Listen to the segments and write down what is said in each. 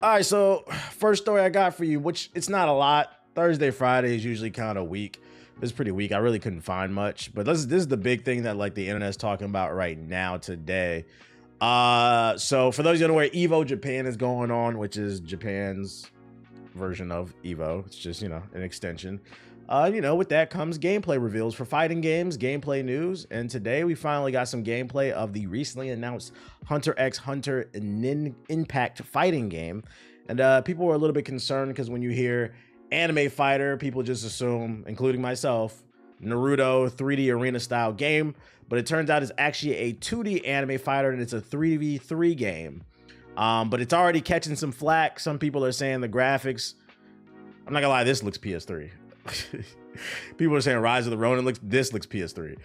All right, so first story I got for you, which it's not a lot. Thursday, Friday is usually kind of weak. It's pretty weak. I really couldn't find much, but this is the big thing that like the internet's talking about right now today. So for those who don't know where Evo Japan is going on, which is Japan's version of Evo, it's just, you know, an extension. You know, with that comes gameplay reveals for fighting games, gameplay news, and today we finally got some gameplay of the recently announced HunterXHunter Nen Impact fighting game. And people were a little bit concerned because when you hear anime fighter, people just assume, including myself, Naruto 3D arena style game, but it turns out it's actually a 2D anime fighter and it's a 3v3 game. But it's already catching some flack. Some people are saying the graphics, I'm not gonna lie, this looks PS3. People are saying Rise of the Ronin looks PS3.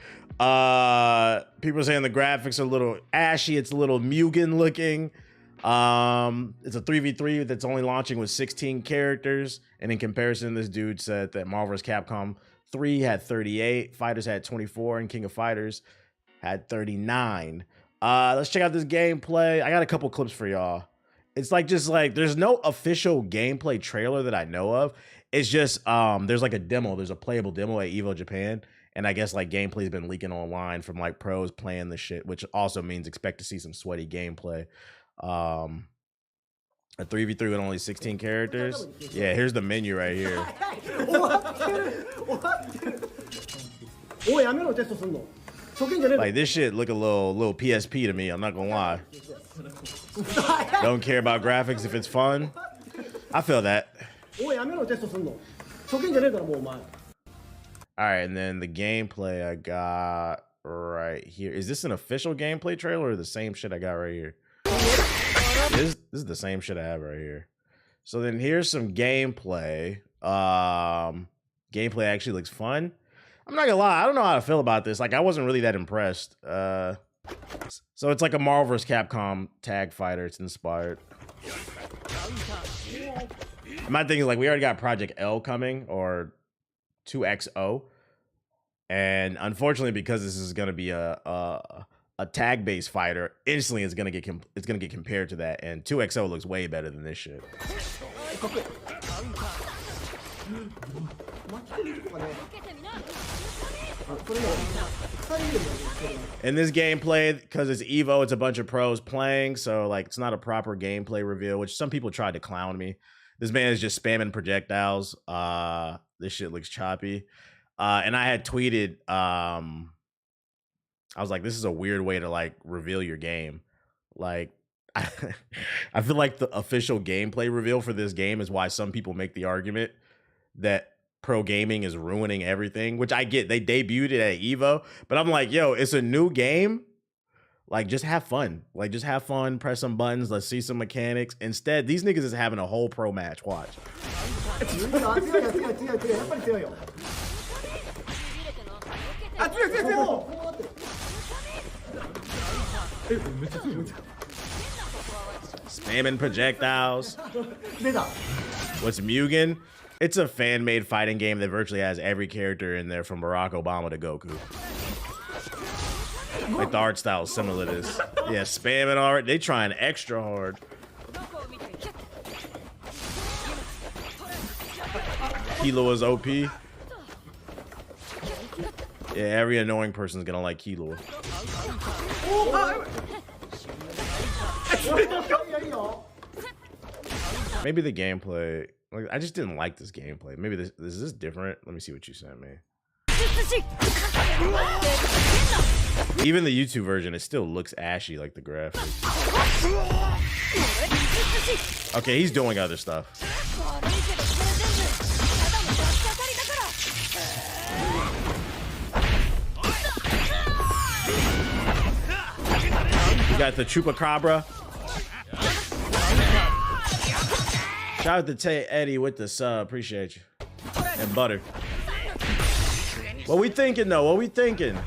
People are saying the graphics are a little ashy, it's a little Mugen looking. It's a 3v3 that's only launching with 16 characters, and in comparison, this dude said that Marvel vs. Capcom 3 had 38, Fighters had 24, and King of Fighters had 39. Let's check out this gameplay. I got a couple clips for y'all. It's like just like there's no official gameplay trailer that I know of. It's just there's like a demo, there's a playable demo at Evo Japan, and I guess like gameplay's been leaking online from like pros playing the shit, which also means expect to see some sweaty gameplay. A 3v3 with only 16 characters. Yeah, here's the menu right here. Like this shit look a little PSP to me, I'm not gonna lie. Don't care about graphics if it's fun. I feel that. All right, and then the gameplay I got right here. Is this an official gameplay trailer or the same shit I got right here? This is the same shit I have right here. So then here's some gameplay. Gameplay actually looks fun. I'm not gonna lie, I don't know how to feel about this. Like I wasn't really that impressed. So it's like a Marvel vs. Capcom tag fighter. It's inspired. My thing is like we already got Project L coming, or 2XO, and unfortunately because this is gonna be a tag-based fighter, instantly it's gonna get compared to that, and 2XO looks way better than this shit. In this gameplay, because it's Evo, it's a bunch of pros playing, so like it's not a proper gameplay reveal, which some people tried to clown me. This man is just spamming projectiles. This shit looks choppy. And I had tweeted, I was like, this is a weird way to like reveal your game. Like, I feel like the official gameplay reveal for this game is why some people make the argument that pro gaming is ruining everything, which I get. They debuted it at Evo, but I'm like, yo, it's a new game. Like, just have fun. Like, just have fun, press some buttons, let's see some mechanics. Instead, these niggas is having a whole pro match. Watch. Spamming projectiles. What's Mugen? It's a fan-made fighting game that virtually has every character in there from Barack Obama to Goku. Like the art style is similar to this. Yeah, spamming already. They trying extra hard. Killua is OP. Yeah, every annoying person's gonna like Killua. Maybe the gameplay. Like, I just didn't like this gameplay. Maybe this is different. Let me see what you sent me. Even the YouTube version, it still looks ashy like the graphics. Okay, he's doing other stuff. You got the Chupacabra. Shout out to Tay Eddie with the sub. Appreciate you. And Butter. What we thinking though? What we thinking?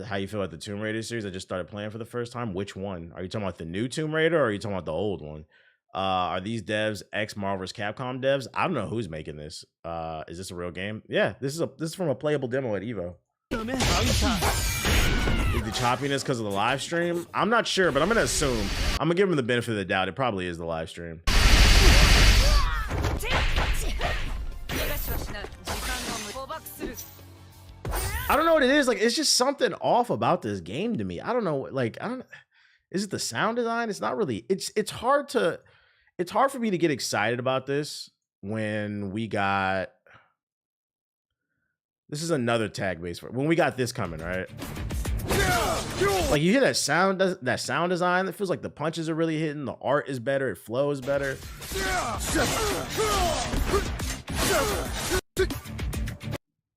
How you feel about the Tomb Raider series? I just started playing for the first time. Which one? Are you talking about the new Tomb Raider or are you talking about the old one? Are these devs ex-Marvel vs. Capcom devs? I don't know who's making this. Is this a real game? Yeah, this is from a playable demo at Evo. Is the choppiness because of the live stream? I'm not sure, but I'm gonna assume. I'm gonna give him the benefit of the doubt. It probably is the live stream. I don't know what it is. Like, it's just something off about this game to me. I don't know. Like, I don't. Is it the sound design? It's not really. It's hard for me to get excited about this when we got. This is another tag base when we got this coming, right? Like, you hear that sound design. It feels like the punches are really hitting. The art is better. It flows better.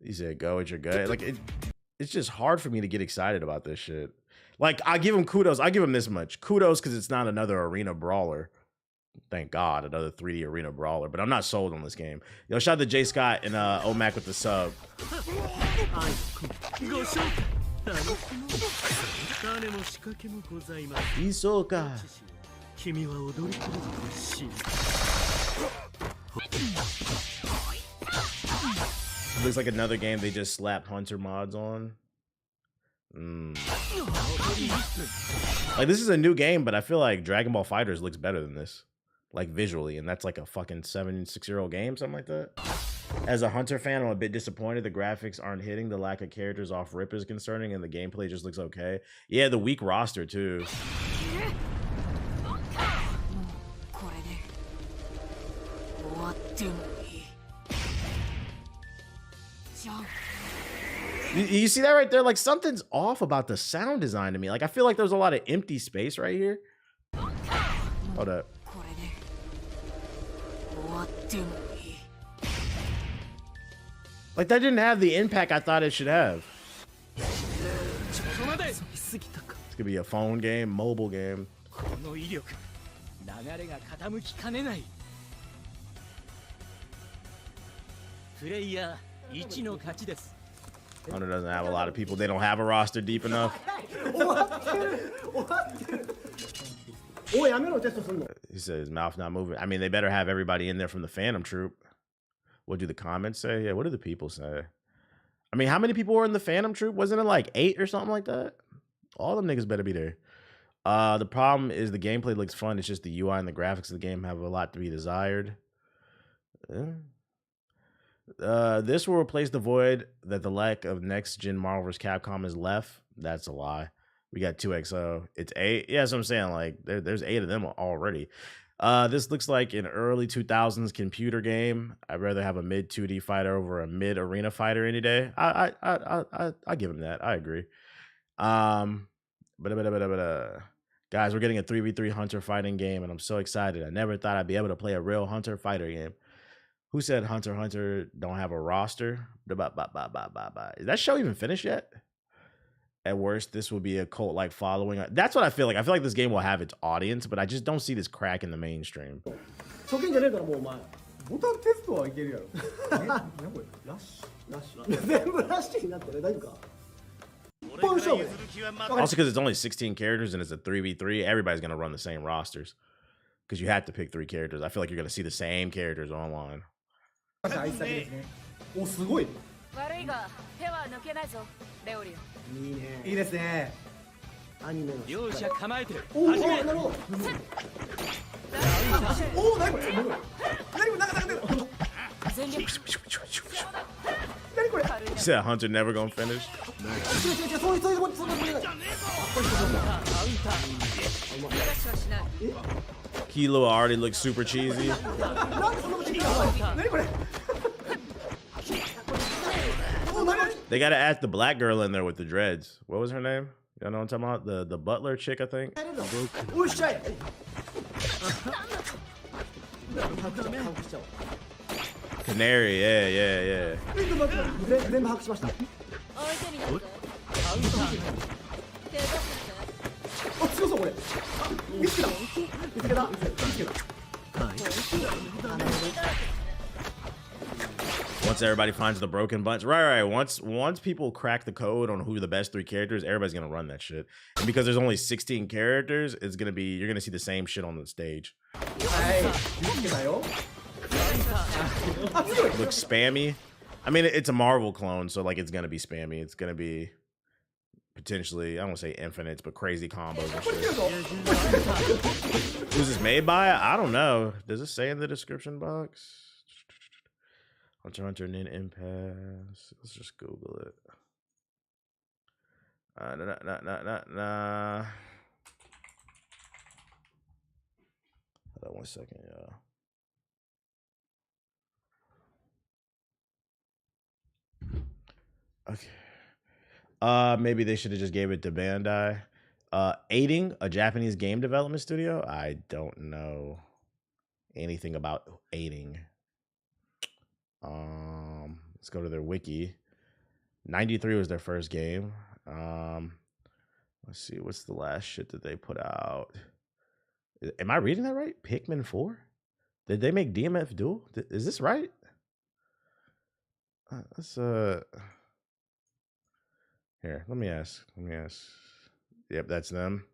He said, "Go with your gut." Like, it's just hard for me to get excited about this shit. Like, I give him kudos. I give him this much kudos because it's not another arena brawler. Thank God, another 3D arena brawler. But I'm not sold on this game. Yo, shout out to J Scott and Omac with the sub. Hisoka. Looks like another game they just slapped Hunter mods on. Like, this is a new game, but I feel like Dragon Ball FighterZ looks better than this. Like, visually, and that's like a fucking 6-year-old game, something like that. As a Hunter fan, I'm a bit disappointed the graphics aren't hitting. The lack of characters off rip is concerning, and the gameplay just looks okay. Yeah, the weak roster, too. You see that right there? Like, something's off about the sound design to me. Like, I feel like there's a lot of empty space right here. Hold up. Like, that didn't have the impact I thought it should have. It's gonna be a phone game, mobile game. Hunter doesn't have a lot of people. They don't have a roster deep enough. He said his mouth not moving. I mean, they better have everybody in there from the Phantom Troop. What do the comments say? Yeah, what do the people say? I mean, how many people were in the Phantom Troop? Wasn't it like 8 or something like that? All them niggas better be there. The problem is the gameplay looks fun. It's just the UI and the graphics of the game have a lot to be desired. This will replace the void that the lack of next-gen Marvel vs. Capcom has left. That's a lie. We got 2XO. It's 8. Yeah, that's what I'm saying. Like, there's 8 of them already. This looks like an early 2000s computer game. I'd rather have a mid 2D fighter over a mid arena fighter any day. I give him that. I agree. Guys, we're getting a 3v3 Hunter fighting game, and I'm so excited. I never thought I'd be able to play a real Hunter fighter game. Who said HunterXHunter don't have a roster? Is that show even finished yet? At worst, this will be a cult-like following. That's what I feel like. I feel like this game will have its audience, but I just don't see this crack in the mainstream. Also, because it's only 16 characters and it's a 3v3, everybody's going to run the same rosters. Because you have to pick 3 characters. I feel like you're going to see the same characters online. You said Hunter never gonna finish? Kilo already looks super cheesy. They gotta add the black girl in there with the dreads. What was her name? Y'all know what I'm talking about? The butler chick, I think. Canary, yeah. Once everybody finds the broken bunch, right. Once people crack the code on who the best 3 characters, everybody's gonna run that shit. And because there's only 16 characters, it's gonna be you're gonna see the same shit on the stage. It looks spammy. I mean, it's a Marvel clone, so like it's gonna be spammy. It's gonna be potentially, I don't want to say infinites, but crazy combos and shit. Who's this made by? I don't know. Does it say in the description box? HunterXHunter Nen Impact. Let's just Google it. Nah. Hold on 1 second, y'all. Okay. Maybe they should have just gave it to Bandai. Aiding, a Japanese game development studio. I don't know anything about Aiding. Let's go to their wiki. 93 was their first game. Let's see, what's the last shit that they put out? Am I reading that right? Pikmin 4? Did they make DMF Duel? Is this right? Let's here, let me ask. Yep, that's them.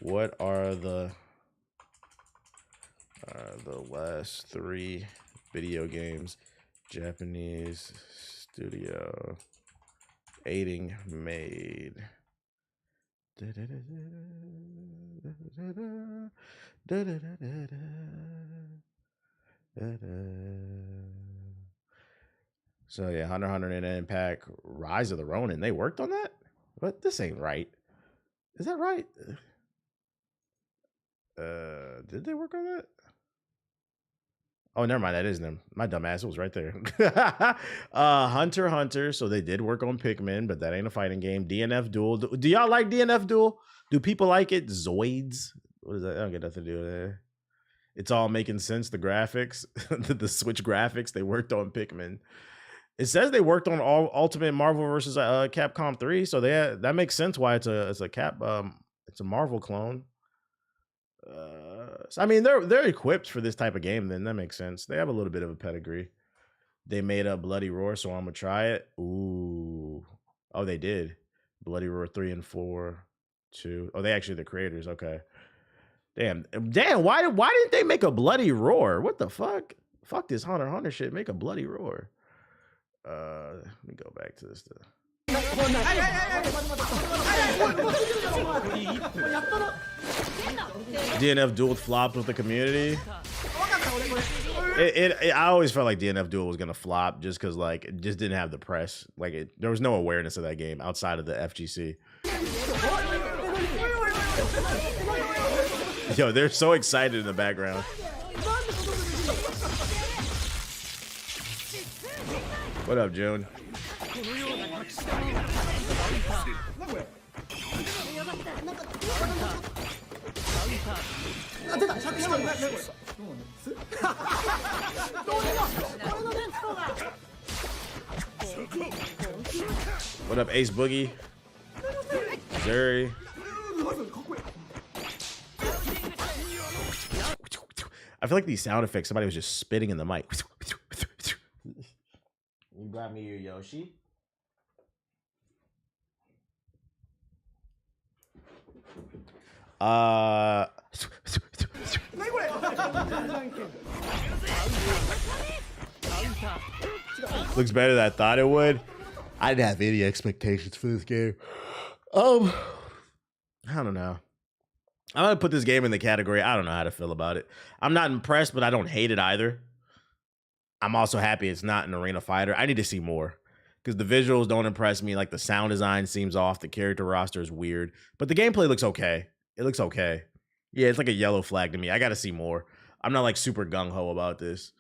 What are the last 3 video games Japanese studio Aiding made? So yeah, HunterXHunter Nen Impact, Rise of the Ronin. They worked on that? But this ain't right. Is that right? Did they work on that? Oh, never mind. That is them. My dumb ass was right there. HunterXHunter. So they did work on Pikmin, but that ain't a fighting game. DNF Duel. Do y'all like DNF Duel? Do people like it? Zoids. What is that? I don't get nothing to do with that. It's all making sense. The graphics, the Switch graphics. They worked on Pikmin. It says they worked on Ultimate Marvel versus Capcom 3, so that makes sense why it's a Marvel clone. So, I mean, they're equipped for this type of game. Then that makes sense. They have a little bit of a pedigree. They made a Bloody Roar, so I'm gonna try it. Ooh, oh, they did. Bloody Roar 3 and 4, 2. Oh, they actually the creators. Okay. Damn. Why didn't they make a Bloody Roar? What the fuck? Fuck this HunterXHunter shit. Make a Bloody Roar. Let me go back to this stuff. DNF Duel flopped with the community. I always felt like DNF Duel was gonna flop just because like it just didn't have the press. Like there was no awareness of that game outside of the FGC. Yo, they're so excited in the background. What up, June? What up, Ace Boogie? Zuri. I feel like these sound effects, somebody was just spitting in the mic. You grab me your Yoshi. Looks better than I thought it would. I didn't have any expectations for this game. I don't know. I'm gonna put this game in the category. I don't know how to feel about it. I'm not impressed, but I don't hate it either. I'm also happy it's not an arena fighter. I need to see more because the visuals don't impress me. Like the sound design seems off. The character roster is weird, but the gameplay looks okay. It looks okay. Yeah, it's like a yellow flag to me. I got to see more. I'm not like super gung-ho about this.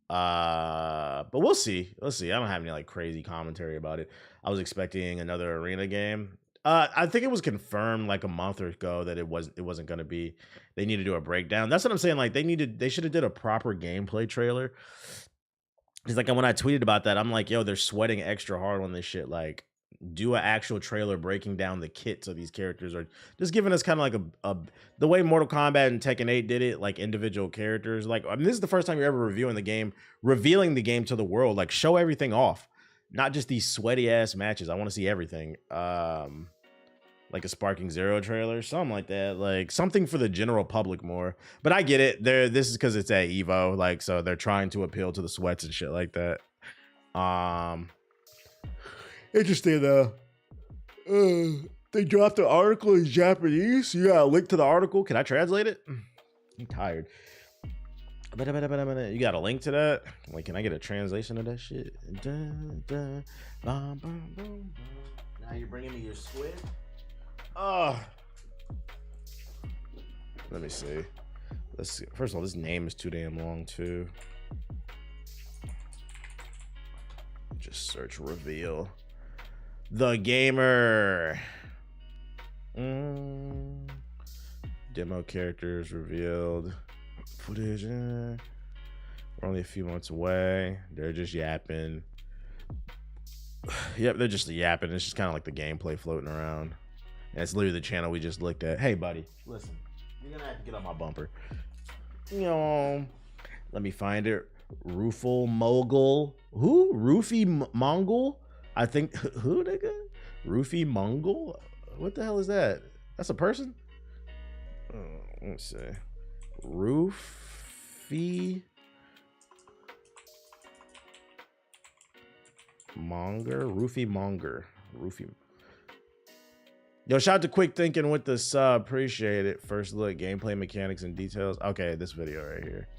But we'll see. We'll see. I don't have any like crazy commentary about it. I was expecting another arena game. I think it was confirmed like a month ago that it wasn't going to be. They need to do a breakdown. That's what I'm saying. Like they should have did a proper gameplay trailer. It's like when I tweeted about that, I'm like, yo, they're sweating extra hard on this shit. Like, do an actual trailer breaking down the kits of these characters, or just giving us kind of like the way Mortal Kombat and Tekken 8 did it, like individual characters. Like, I mean, this is the first time you're ever reviewing the game, revealing the game to the world. Like, show everything off, not just these sweaty ass matches. I want to see everything. Like a Sparking Zero trailer, something like that, like something for the general public more. But I get it. This is because it's at Evo, like, so they're trying to appeal to the sweats and shit like that. Interesting though. They dropped the article in Japanese. You got a link to the article. Can I translate it? I'm tired. You got a link to that? Like, can I get a translation of that shit? Now you're bringing me your squid? Oh. Let me see. Let's see. First of all, this name is too damn long, too. Just search reveal. The Gamer. Demo characters revealed. Footage. We're only a few months away. They're just yapping. Yep, they're just yapping. It's just kind of like the gameplay floating around. And it's literally the channel we just looked at. Hey, buddy, listen. You're gonna have to get on my bumper. You know, let me find it. Roofle Mogul. Who? Roofy Mongol? I think. Who, nigga? Roofy Mongol? What the hell is that? That's a person? Let's see. Roofy Monger? Roofy Monger. Roofy. Yo, shout out to Quick Thinking with the sub. Appreciate it. First look, gameplay mechanics and details. Okay, this video right here.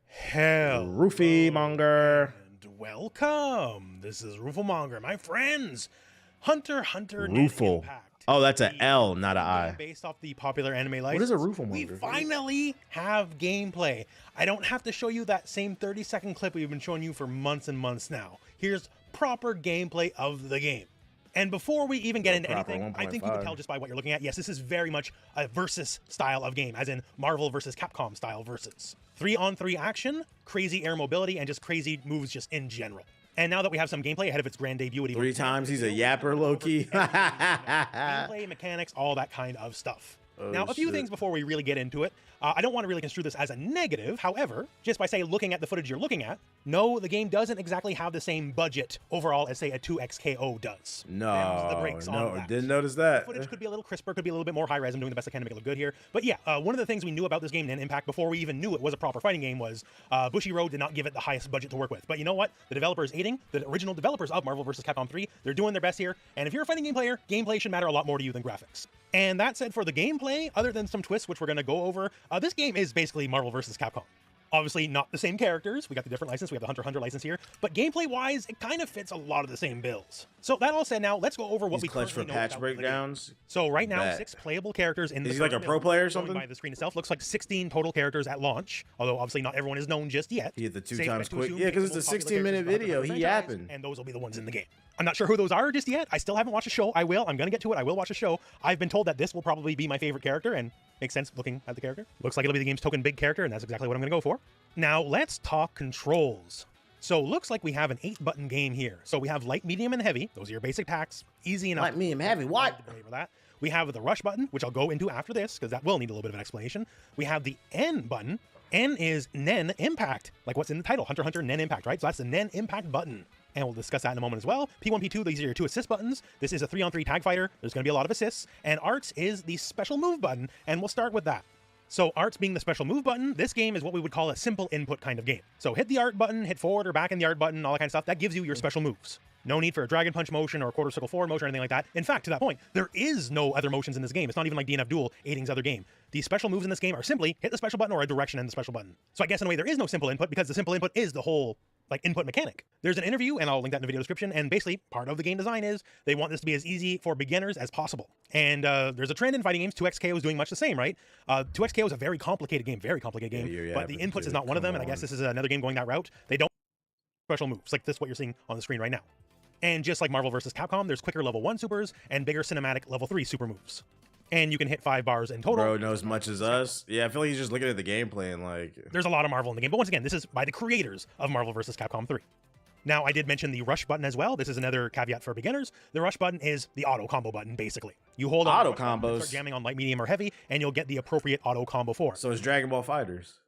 Hell, Roofy Monger. And welcome. This is Roofle Monger, my friends. HunterXHunter Nen Roofle. Impact. Oh, that's an L, not an I. Based off the popular anime license. What is a Roofle We Monger? finally have gameplay. I don't have to show you that same 30-second clip we've been showing you for months and months now. Here's proper gameplay of the game. And before we even get into anything, I think you can tell just by what you're looking at. Yes, this is very much a versus style of game, as in Marvel versus Capcom style versus. 3-on-3 action, crazy air mobility, and just crazy moves just in general. And now that we have some gameplay ahead of its grand debut, 3 times he's a yapper, low-key. Gameplay, mechanics, all that kind of stuff. Oh, now, a few things before we really get into it. I don't want to really construe this as a negative. However, just by, say, looking at the footage you're looking at, no, the game doesn't exactly have the same budget overall as, say, a 2XKO does. No, didn't notice that. The footage could be a little crisper, could be a little bit more high-res. I'm doing the best I can to make it look good here. But yeah, one of the things we knew about this game, Nen Impact, before we even knew it was a proper fighting game was Bushiroad did not give it the highest budget to work with. But you know what? The developer is aiding. The original developers of Marvel vs. Capcom 3, they're doing their best here. And if you're a fighting game player, gameplay should matter a lot more to you than graphics. And that said, for the gameplay, other than some twists, which we're going to go over, this game is basically Marvel vs. Capcom. Obviously, not the same characters. We got the different license. We have the HunterXHunter license here. But gameplay-wise, it kind of fits a lot of the same bills. So that all said, now let's go over what we clutch for patch breakdowns. So right now, 6 playable characters in the Is he like a pro player or something? By the screen itself, looks like 16 total characters at launch. Although obviously not everyone is known just yet. He hit the 2 times quick. Yeah, because it's a 16-minute video. He yapping. And those will be the ones in the game. I'm not sure who those are just yet. I still haven't watched a show. I will. I'm going to get to it. I will watch a show. I've been told that this will probably be my favorite character, and makes sense looking at the character. Looks like it'll be the game's token big character, and that's exactly what I'm going to go for. Now, let's talk controls. So looks like we have an 8-button game here. So we have light, medium, and heavy. Those are your basic packs. Easy enough. Light, medium, heavy. What? That. We have the rush button, which I'll go into after this, because that will need a little bit of an explanation. We have the N button. N is Nen Impact, like what's in the title, HunterXHunter Nen Impact, right? So that's the Nen Impact button. And we'll discuss that in a moment as well. P1, P2, these are your 2 assist buttons. This is a 3-on-3 tag fighter. There's going to be a lot of assists. And Arts is the special move button, and we'll start with that. So Arts being the special move button, this game is what we would call a simple input kind of game. So hit the Art button, hit forward or back in the Art button, all that kind of stuff. That gives you your special moves. No need for a Dragon Punch motion or a quarter circle forward motion or anything like that. In fact, to that point, there is no other motions in this game. It's not even like DNF Duel, Aiding's other game. The special moves in this game are simply hit the special button or a direction and the special button. So I guess in a way there is no simple input because the simple input is the whole input mechanic. There's an interview, and I'll link that in the video description, and basically part of the game design is they want this to be as easy for beginners as possible. And there's a trend in fighting games. 2XKO is doing much the same, right? 2XKO is a very complicated game, but the inputs is not one of them, and I guess this is another game going that route. They don't special moves, like this, what you're seeing on the screen right now. And just like Marvel vs. Capcom, there's quicker level 1 supers and bigger cinematic level 3 super moves. And you can hit 5 bars in total. Bro knows as much as us. Yeah, I feel like he's just looking at the gameplay and like... There's a lot of Marvel in the game. But once again, this is by the creators of Marvel vs. Capcom 3. Now, I did mention the rush button as well. This is another caveat for beginners. The rush button is the auto combo button, basically. You hold on auto combos, start jamming on light, medium, or heavy, and you'll get the appropriate auto combo for it. So it's Dragon Ball Fighters.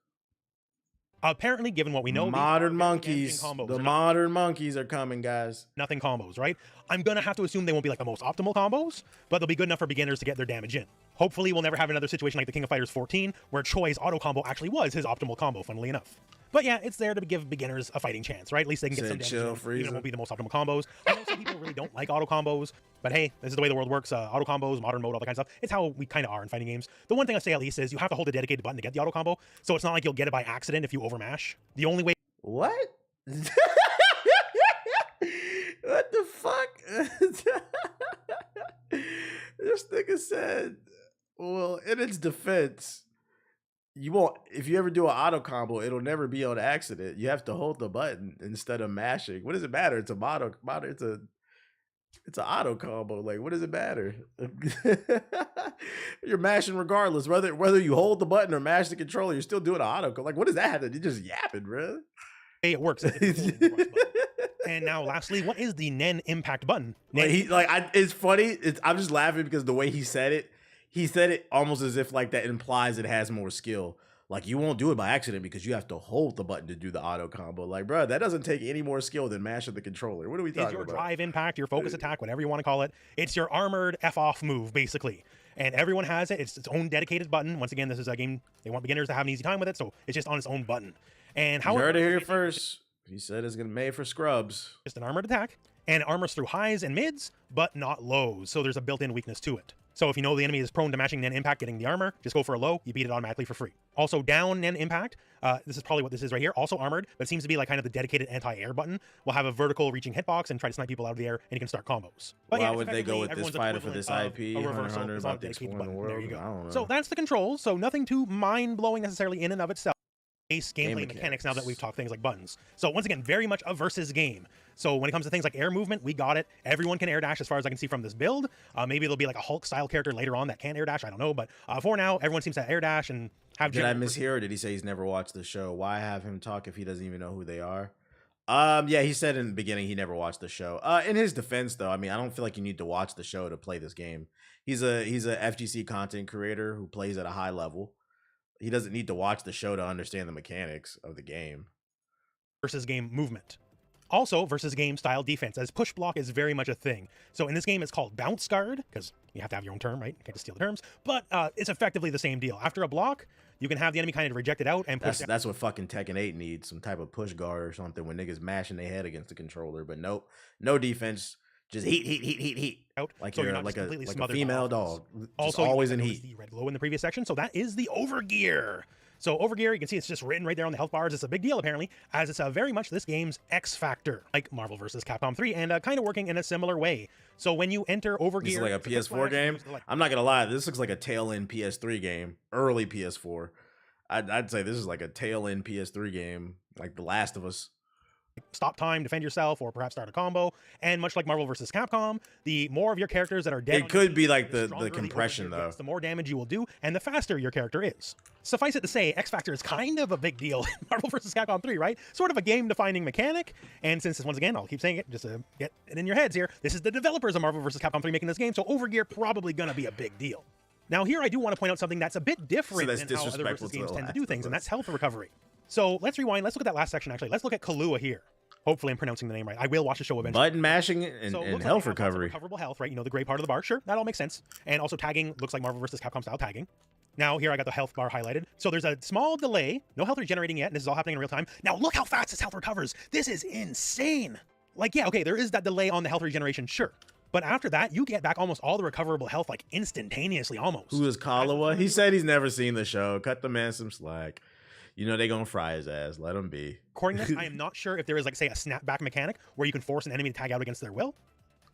Apparently, given what we know, modern monkeys, the modern monkeys are coming, guys. Nothing combos, right? I'm gonna have to assume they won't be like the most optimal combos, but they'll be good enough for beginners to get their damage in. Hopefully, we'll never have another situation like the King of Fighters 14, where Choi's auto combo actually was his optimal combo, funnily enough. But yeah, it's there to give beginners a fighting chance, right? At least they can get some damage. Even it won't be the most optimal combos. I know some people really don't like auto combos, but hey, this is the way the world works. Auto combos, modern mode, all that kind of stuff. It's how we kind of are in fighting games. The one thing I say at least is you have to hold a dedicated button to get the auto combo, so it's not like you'll get it by accident if you overmash. The only way. What? What the fuck? This nigga said, well, in its defense, you won't, if you ever do an auto combo, it'll never be on accident. You have to hold the button instead of mashing. What does it matter? It's a it's an auto combo. Like, what does it matter? You're mashing regardless, whether you hold the button or mash the controller, you're still doing an auto combo. Like, what does that have to do? You're just yapping, bro. It works. And now, lastly, what is the Nen Impact button? It's funny. I'm just laughing because the way he said it almost as if like that implies it has more skill. Like, you won't do it by accident because you have to hold the button to do the auto combo. Like, bro, that doesn't take any more skill than mashing the controller. What are we talking about? It's your drive impact, your focus attack, whatever you want to call it. It's your armored F-off move, basically. And everyone has it. It's its own dedicated button. Once again, this is a game they want beginners to have an easy time with it, so it's just on its own button. And how you heard it here first. He said it's gonna be made for scrubs. Just an armored attack, and it armors through highs and mids, but not lows. So there's a built-in weakness to it. So if you know the enemy is prone to mashing Nen Impact, getting the armor, just go for a low, you beat it automatically for free. Also down Nen Impact, this is probably what this is right here, also armored, but it seems to be like kind of the dedicated anti-air button. Will have a vertical reaching hitbox and try to snipe people out of the air, and you can start combos. But why would they go with this fighter for this IP? Hunter about to explore the world? There you go. I don't know. So that's the controls, so nothing too mind-blowing necessarily in and of itself. Base gameplay mechanics now that we've talked things like buttons. So once again, very much a versus game. So when it comes to things like air movement, we got it. Everyone can air dash as far as I can see from this build. Maybe there'll be like a Hulk style character later on that can air dash. I don't know. But for now, everyone seems to air dash and have. Did I mishear, or did he say he's never watched the show? Why have him talk if he doesn't even know who they are? Yeah, he said in the beginning he never watched the show. In his defense, though, I mean, I don't feel like you need to watch the show to play this game. He's a FGC content creator who plays at a high level. He doesn't need to watch the show to understand the mechanics of the game. Versus game movement. Also, versus game style defense, as push block is very much a thing. So in this game, it's called bounce guard, because you have to have your own term, right? You can't just steal the terms. But it's effectively the same deal. After a block, you can have the enemy kind of reject it out and push. That's what fucking Tekken 8 needs, some type of push guard or something when niggas mashing their head against the controller. But nope, no defense. Just heat out. Like so you're like a female dog. Also, always in heat. The red glow in the previous section. So that is the overgear. So overgear, you can see it's just written right there on the health bars. It's a big deal apparently, as it's very much this game's X factor, like Marvel vs. Capcom 3, and kind of working in a similar way. So when you enter overgear, this is like a PS4 game. I'm not gonna lie, this looks like a tail end PS3 game, early PS4. I'd say this is like a tail end PS3 game, like The Last of Us. Stop time, defend yourself, or perhaps start a combo. And much like Marvel vs. Capcom, the more of your characters that are dead, it could be like the compression though. The more damage you will do, and the faster your character is. Suffice it to say, X Factor is kind of a big deal in Marvel vs. Capcom 3, right? Sort of a game-defining mechanic. And since, once again, I'll keep saying it just to get it in your heads here, this is the developers of Marvel vs. Capcom 3 making this game, so overgear probably gonna be a big deal. Now here I do want to point out something that's a bit different than how other versus games tend to do things, and that's health recovery. So let's rewind. Let's look at that last section, actually. Let's look at Kahlua here. Hopefully I'm pronouncing the name right. I will watch the show eventually. Button mashing and health recovery. Recoverable health, right? You know, the gray part of the bar. Sure, that all makes sense. And also tagging looks like Marvel vs. Capcom style tagging. Now here I got the health bar highlighted. So there's a small delay. No health regenerating yet. And this is all happening in real time. Now look how fast this health recovers. This is insane. Like, yeah, okay, there is that delay on the health regeneration, sure. But after that, you get back almost all the recoverable health, like instantaneously almost. Who is Kahlua? He said he's never seen the show. Cut the man some slack. You know they gonna fry his ass. Let him be. According to this, I am not sure if there is, like, say, a snapback mechanic where you can force an enemy to tag out against their will.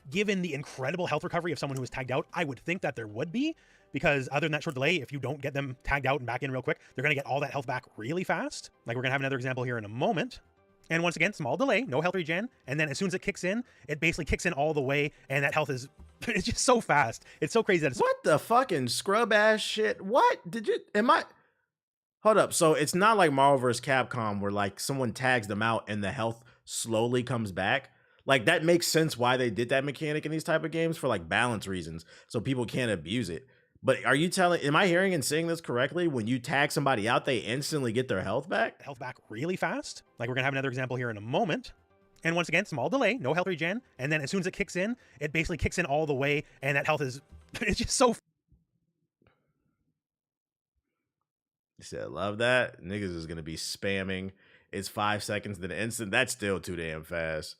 Given the incredible health recovery of someone who is tagged out, I would think that there would be, because other than that short delay, if you don't get them tagged out and back in real quick, they're gonna get all that health back really fast. Like, we're gonna have another example here in a moment. And once again, small delay, no health regen, and then as soon as it kicks in, it basically kicks in all the way, and that health is it's just so fast. It's so crazy that it's what the fucking scrub ass shit. What did you? Hold up. So it's not like Marvel vs. Capcom where like someone tags them out and the health slowly comes back. Like that makes sense why they did that mechanic in these type of games for like balance reasons, so people can't abuse it. But are you am I hearing and seeing this correctly? When you tag somebody out, they instantly get their health back? Health back really fast. Like we're gonna have another example here in a moment. And once again, small delay, no health regen. And then as soon as it kicks in, it basically kicks in all the way, and that health is it's just so. You said, love that. Niggas is gonna be spamming it's 5 seconds, then instant. That's still too damn fast.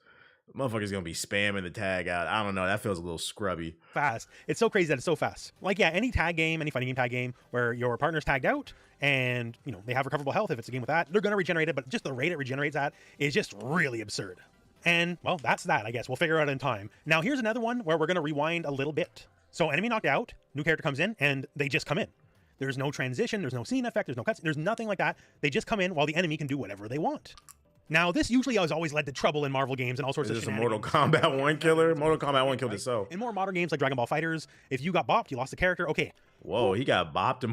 Motherfucker's gonna be spamming the tag out. I don't know. That feels a little scrubby. Fast. It's so crazy that it's so fast. Like, yeah, any tag game, any fighting game tag game where your partner's tagged out and, you know, they have recoverable health, if it's a game with that, they're going to regenerate it, but just the rate it regenerates at is just really absurd. And, well, that's that, I guess. We'll figure it out in time. Now, here's another one where we're going to rewind a little bit. So, enemy knocked out, new character comes in, and they just come in. There's no transition, there's no scene effect, there's no cuts, there's nothing like that. They just come in while the enemy can do whatever they want. Now, this usually has always led to trouble in Marvel games and all sorts of shit. Is this a Mortal Kombat 1 killer? Mortal Kombat 1 killed itself. In more modern games like Dragon Ball FighterZ, if you got bopped, you lost the character, okay. Whoa, he got bopped.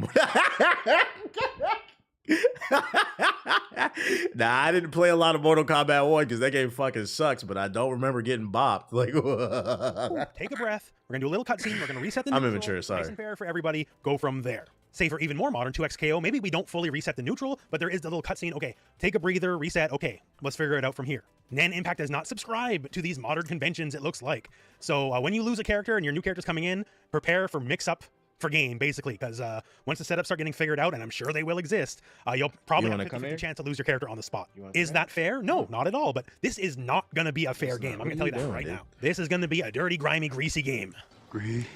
Nah, I didn't play a lot of Mortal Kombat 1 because that game fucking sucks, but I don't remember getting bopped. Like, take a breath. We're going to do a little cutscene. We're going to reset the neutral. I'm immature, sorry. Nice and fair for everybody. Go from there. Say for even more modern 2XKO, maybe we don't fully reset the neutral, but there is the little cutscene. Okay, take a breather, reset. Okay, let's figure it out from here. Nen Impact does not subscribe to these modern conventions, it looks like. So when you lose a character and your new character's coming in, prepare for mix-up for game, basically, because once the setups start getting figured out, and I'm sure they will exist, you'll probably have a 50-50 chance to lose your character on the spot. Is that fair? No, not at all, but this is not going to be a fair game. I'm going to tell you that right now. This is going to be a dirty, grimy, greasy game. Greasy.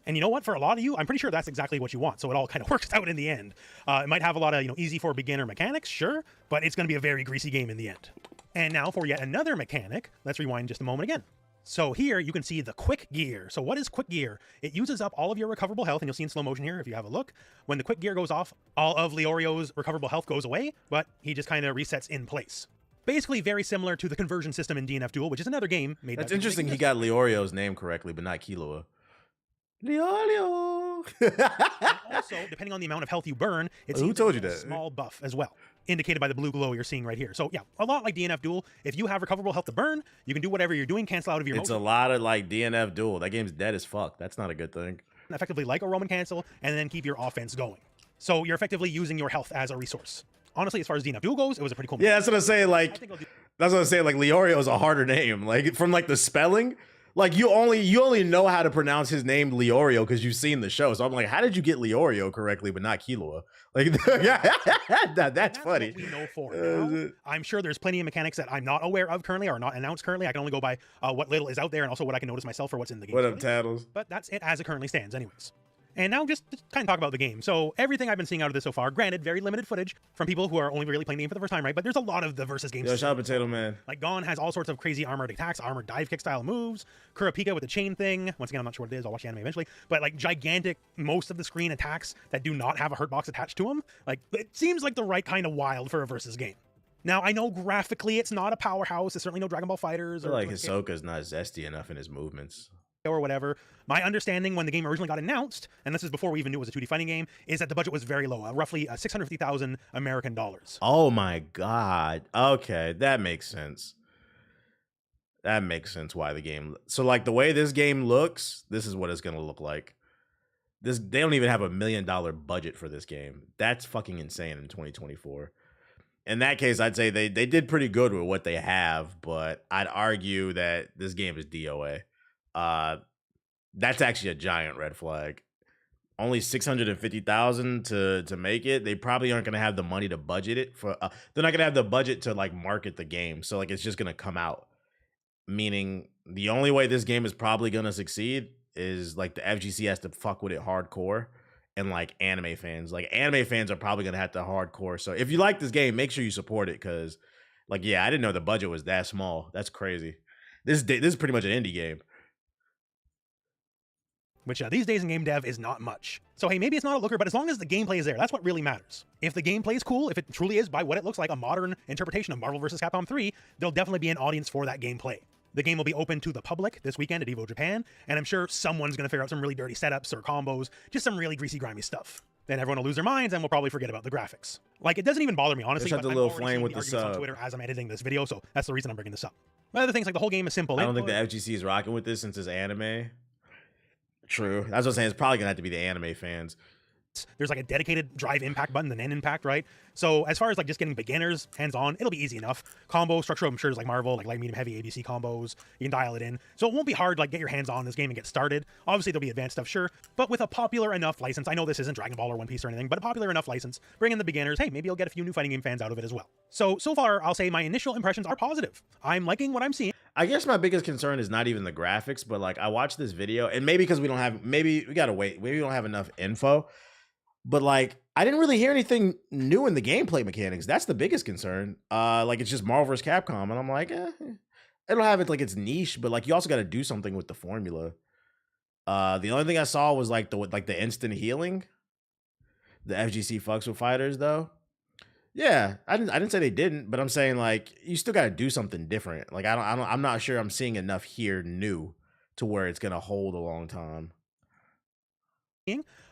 And you know what? For a lot of you, I'm pretty sure that's exactly what you want. So it all kind of works out in the end. It might have a lot of, easy for beginner mechanics, sure, but it's going to be a very greasy game in the end. And now for yet another mechanic, let's rewind just a moment again. So here you can see the quick gear. So what is quick gear? It uses up all of your recoverable health, and you'll see in slow motion here if you have a look. When the quick gear goes off, all of Leorio's recoverable health goes away, but he just kind of resets in place. Basically very similar to the conversion system in DNF Duel, which is another game made. That's interesting. He got Leorio's name correctly, but not Killua. Leorio. Also, depending on the amount of health you burn, it's who told you that? A small buff as well, indicated by the blue glow you're seeing right here. So yeah, a lot like DNF Duel. If you have recoverable health to burn, you can do whatever you're doing, cancel out of your. It's a lot of like DNF Duel. That game's dead as fuck. That's not a good thing. Effectively like a Roman cancel, and then keep your offense going. So you're effectively using your health as a resource. Honestly, as far as DNF Duel goes, it was a pretty cool. Yeah, that's what I'm saying. Like, that's what I'm saying. Like, Leorio is a harder name. Like, from like the spelling. Like, you only know how to pronounce his name Leorio because you've seen the show. So I'm like, how did you get Leorio correctly but not Killua? Like, that's funny. What we know for now. I'm sure there's plenty of mechanics that I'm not aware of currently or not announced currently. I can only go by what little is out there and also what I can notice myself for what's in the game. What up, Tattles? But that's it as it currently stands anyways. And now just to kind of talk about the game. So everything I've been seeing out of this so far, granted, very limited footage from people who are only really playing the game for the first time, right? But there's a lot of the versus games. Yo, shout out Potato Man. Like Gon has all sorts of crazy armored attacks, armored dive kick style moves, Kurapika with the chain thing. Once again, I'm not sure what it is. I'll watch the anime eventually. But like gigantic, most of the screen attacks that do not have a hurt box attached to them. Like it seems like the right kind of wild for a versus game. Now, I know graphically it's not a powerhouse. It's certainly no Dragon Ball FighterZ. I feel like Hisoka's not zesty enough in his movements. Or whatever. My understanding when the game originally got announced, and this is before we even knew it was a 2D fighting game, is that the budget was very low, roughly 650,000 American dollars. Oh my god. Okay, that makes sense. That makes sense why the game. So like the way this game looks, this is what it's gonna look like. They don't even have $1 million budget for this game. That's fucking insane in 2024. In that case, I'd say they did pretty good with what they have, but I'd argue that this game is DOA. That's actually a giant red flag. Only 650,000 to make it. They probably aren't gonna have the money to budget it for. They're not gonna have the budget to like market the game. So like it's just gonna come out. Meaning the only way this game is probably gonna succeed is like the FGC has to fuck with it hardcore, and like anime fans. Like anime fans are probably gonna have to hardcore. So if you like this game, make sure you support it because, like, yeah, I didn't know the budget was that small. That's crazy. This is pretty much an indie game. Which these days in game dev is not much. So hey, maybe it's not a looker, but as long as the gameplay is there, that's what really matters. If the gameplay is cool, if it truly is by what it looks like a modern interpretation of Marvel vs. Capcom 3, there'll definitely be an audience for that gameplay. The game will be open to the public this weekend at EVO Japan, and I'm sure someone's gonna figure out some really dirty setups or combos, just some really greasy, grimy stuff. Then everyone will lose their minds and we'll probably forget about the graphics. Like, it doesn't even bother me, honestly. Just have the little flame with the sub. On Twitter as I'm editing this video, so that's the reason I'm bringing this up. But other things like the whole game is simple. I don't think the FGC is rocking with this since it's anime. True. That's what I'm saying. It's probably gonna have to be the anime fans. There's like a dedicated drive impact button, the Nen Impact, right? So as far as like just getting beginners hands-on, it'll be easy enough. Combo structure, I'm sure, is like Marvel, like light, medium, heavy ABC combos. You can dial it in. So it won't be hard, like get your hands on this game and get started. Obviously there'll be advanced stuff, sure, but with a popular enough license, I know this isn't Dragon Ball or One Piece or anything, but a popular enough license, bring in the beginners, hey, maybe you'll get a few new fighting game fans out of it as well. So far, I'll say my initial impressions are positive. I'm liking what I'm seeing. I guess my biggest concern is not even the graphics, but like I watched this video, and maybe because we don't have, maybe we gotta wait, maybe we don't have enough info. But like, I didn't really hear anything new in the gameplay mechanics. That's the biggest concern. Like it's just Marvel vs. Capcom, and I'm like, it'll have it like it's niche, but like you also got to do something with the formula. The only thing I saw was like the instant healing. The FGC fucks with fighters though. Yeah, I didn't say they didn't, but I'm saying like you still got to do something different. Like I'm not sure I'm seeing enough here new to where it's gonna hold a long time.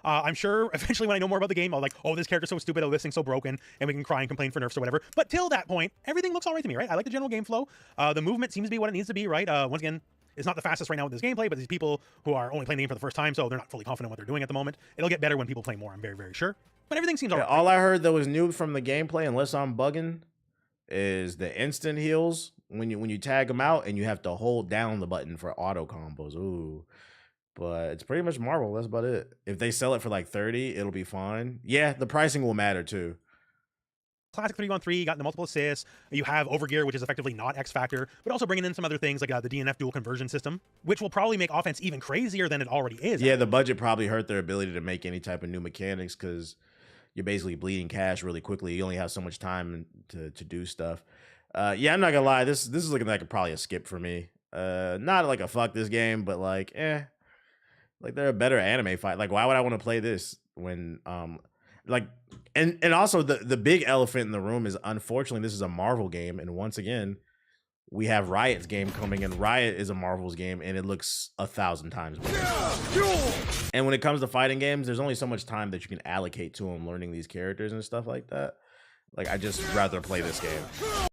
I'm sure eventually when I know more about the game, I'll like, oh, this character's so stupid, oh, this thing's so broken, and we can cry and complain for nerfs or whatever. But till that point, everything looks all right to me, right? I like the general game flow. The movement seems to be what it needs to be, right? Once again, it's not the fastest right now with this gameplay, but these people who are only playing the game for the first time, so they're not fully confident what they're doing at the moment. It'll get better when people play more, I'm very, very sure. But everything seems all right. All I heard that was new from the gameplay, unless I'm bugging, is the instant heals when you tag them out, and you have to hold down the button for auto combos. Ooh. But it's pretty much Marvel. That's about it. If they sell it for like 30, it'll be fine. Yeah, the pricing will matter too. Classic 3-on-3, you got the multiple assists. You have Overgear, which is effectively not X Factor, but also bringing in some other things like the DNF dual conversion system, which will probably make offense even crazier than it already is. Yeah, the budget probably hurt their ability to make any type of new mechanics because you're basically bleeding cash really quickly. You only have so much time to do stuff. Yeah, I'm not gonna lie. This is looking like probably a skip for me. Not like a fuck this game, but like, like they're a better anime fight. Like, why would I want to play this when like and also the big elephant in the room is unfortunately this is a Marvel game, and once again we have Riot's game coming, and Riot is a Marvel's game, and it looks 1,000 times better. And when it comes to fighting games, there's only so much time that you can allocate to them learning these characters and stuff like that. Like I just rather play this game.